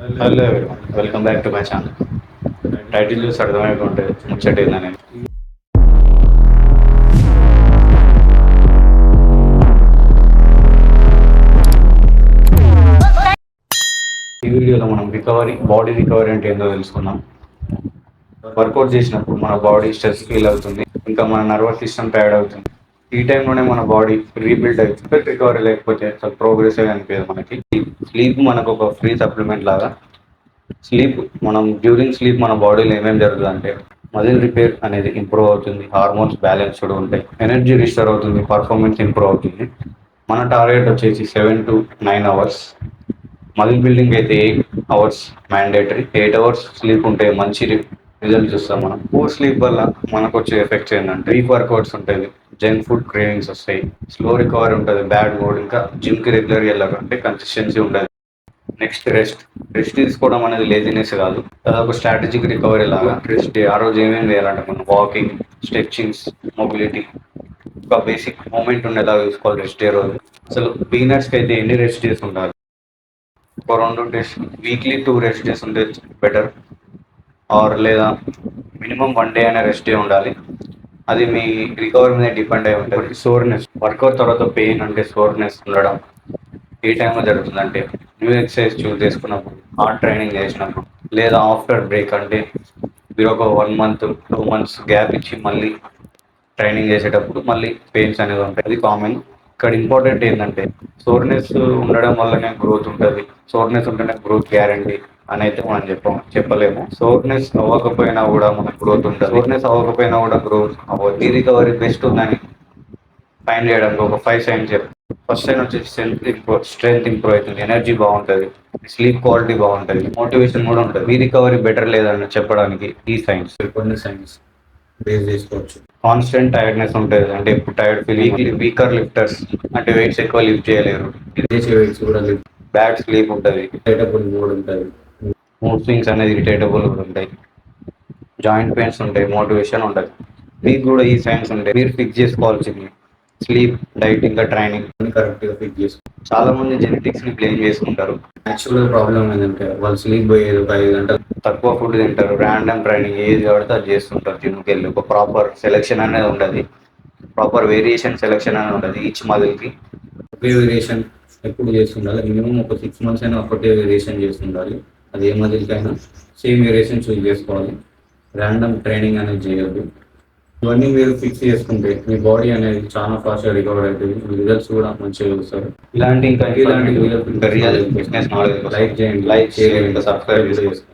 Hello welcome back to my channel. Title చూసి అర్థమైపోతే ముచ్చటేందని. ఈ వీడియోలో మనం బాడీ రికవరీ అంటే ఏంటో తెలుసుకున్నాం. వర్కౌట్ చేసినప్పుడు మన బాడీ స్ట్రెస్ ఫీల్ అవుతుంది, ఇంకా మన నర్వస్ సిస్టమ్ టైర్డ్ అవుతుంది. ఈ టైంలోనే మన బాడీ రీబిల్డ్ అవుతుంది. రికవరీ లేకపోతే అసలు ప్రోగ్రెసివ్ అనిపించదు మనకి. స్లీప్ మనకు ఒక ఫ్రీ సప్లిమెంట్ లాగా. డ్యూరింగ్ స్లీప్ మన బాడీలో ఏమేమి జరుగుతుంది అంటే మజిల్ రిపేర్ అనేది ఇంప్రూవ్ అవుతుంది, హార్మోన్స్ బ్యాలెన్స్డ్ ఉంటాయి, ఎనర్జీ రిస్టోర్ అవుతుంది, పర్ఫార్మెన్స్ ఇంప్రూవ్ అవుతుంది. మన టార్గెట్ వచ్చేసి 7 to 9 hours. మజిల్ బిల్డింగ్ అయితే 8 hours మ్యాండేటరీ. 8 hours స్లీప్ ఉంటే మంచి రిజల్ట్ చూస్తాం మనం. పూర్ స్లీప్ వల్ల మనకు వచ్చే ఎఫెక్ట్స్ ఏంటంటే వీక్ వర్కౌట్స్ ఉంటుంది, జంక్ ఫుడ్ క్రేవింగ్స్ వస్తాయి, స్లో రికవరీ ఉంటుంది, బ్యాడ్ మూడ్, ఇంకా జిమ్కి రెగ్యులర్ వెళ్ళాలంటే కన్సిస్టెన్సీ ఉండదు. నెక్స్ట్ రెస్ట్ తీసుకోవడం అనేది లేజినెస్ కాదు, అదొక స్ట్రాటజిక్ రికవరీ లాగా. రెస్ట్ ఆ రోజు ఏమేమి చేయాలంటే మనం వాకింగ్, స్ట్రెచ్చింగ్స్, మొబిలిటీ, ఒక బేసిక్ మూమెంట్ ఉండేలాగా చూసుకోవాలి రెస్ట్ డే రోజు. అసలు బిగినర్స్కి అయితే ఎన్ని రెస్ట్ డేస్ ఉండాలి? ఒక 2 days, వీక్లీ 2 రెస్ట్ డేస్ ఉంటే బెటర్. లేదా మినిమం 1 day అయినా రెస్ట్ డే ఉండాలి. అది మీ రికవరీ మీద డిపెండ్ అయి ఉంటుంది. సోర్నెస్, వర్కౌట్ తర్వాత పెయిన్ అంటే సోర్నెస్ ఉండడం ఏ టైంలో జరుగుతుందంటే న్యూ ఎక్సర్సైజ్ చూస్ చేసుకున్నప్పుడు, హార్డ్ ట్రైనింగ్ చేసినప్పుడు, లేదా ఆఫ్టర్ బ్రేక్ అంటే మీరు ఒక 1 month 2 months గ్యాప్ ఇచ్చి మళ్ళీ ట్రైనింగ్ చేసేటప్పుడు మళ్ళీ పెయిన్స్ అనేది ఉంటాయి. అది కామన్. ఇక్కడ ఇంపార్టెంట్ ఏంటంటే సోర్నెస్ ఉండడం వల్లనే గ్రోత్ ఉంటుంది, సోర్నెస్ ఉంటేనే గ్రోత్ గ్యారంటీ అని అయితే మనం చెప్పలేము. సోర్నెస్ అవ్వకపోయినా కూడా మనకు గ్రోత్ ఉంటుంది, సోర్నెస్ అవ్వకపోయినా కూడా గ్రోత్ అవ్వదు. ఈ రికవరీ బెస్ట్ ఉందని ఫైండ్ చేయడానికి ఒక 5 signs చెప్తాను. ఫస్ట్ సైన్ వచ్చేసి స్ట్రెంత్ ఇంప్రూవ్ అవుతుంది, ఎనర్జీ బాగుంటుంది, స్లీప్ క్వాలిటీ బాగుంటుంది, మోటివేషన్ కూడా ఉంటుంది. మీ రికవరీ బెటర్ లేదని చెప్పడానికి ఈ కొన్ని సైన్స్ బేస్ చేసుకోవచ్చు. కాన్స్టెంట్ టైర్డ్నెస్ ఉంటుంది, అంటే ఇప్పుడు టైర్డ్ ఫీలింగ్. వీకర్ లిఫ్టర్స్ అంటే వెయిట్స్ ఎక్కువ లిఫ్ట్ చేయలేరు, వెయిట్స్ కూడా లిఫ్ట్. బ్యాడ్ స్లీప్ ఉంటుంది, ఇరిటేటబుల్ మూడ్ ఉంటుంది, మూడ్ స్వింగ్స్ అనేది ఇరిటేటబుల్ కూడా ఉంటాయి, జాయింట్ పెయిన్స్ ఉంటాయి, మోటివేషన్ ఉంటుంది. మీకు కూడా ఈ సైన్స్ ఉంటాయి. మీరు ఫిక్స్ చేసుకోవాల్సింది స్లీప్, డైట్, ఇంకా ట్రైనింగ్ కరెక్ట్గా ఫిక్స్ చేసుకోవాలి. చాలా మంది జెనెటిక్స్ ని బ్లేమ్ చేసుకుంటారు. యాక్చువల్ ప్రాబ్లమ్ ఏంటంటే వాళ్ళు స్లీప్ పోయేది ఒక 5 గంటలు, తక్కువ ఫుడ్ తింటారు, ర్యాండమ్ ట్రైనింగ్ ఏది పడితే అది చేస్తుంటారు. జిమ్కి వెళ్ళి ఒక ప్రాపర్ సెలెక్షన్ అనేది ఉండదు, ప్రాపర్ వేరియేషన్ సెలెక్షన్ అనేది ఉండదు. ఈచ్ మజిల్కి ఒకే వేరియేషన్ ఎప్పుడు చేస్తుండాలి, మినిమం ఒక 6 months అయినా ఒకటే వేరియేషన్ చేస్తుండాలి. అది ఏ మజిల్కైనా సేమ్ వేరియేషన్ చూస్ చేసుకోవాలి. ర్యాండమ్ ట్రైనింగ్ అనేది చేయొద్దు. ఇవన్నీ మీరు ఫిక్స్ చేసుకుంటే మీ బాడీ అనేది చాలా ఫాస్ట్గా రికవర్ అవుతుంది, మీ రిజల్ట్స్ కూడా మంచిగా చూస్తారు. ఇలాంటి రియల్ ఫిట్నెస్ నాలెడ్జ్ లైక్ చేయండి, లైక్ చేయండి, ఇంకా సబ్స్క్రైబ్ చేసుకోండి.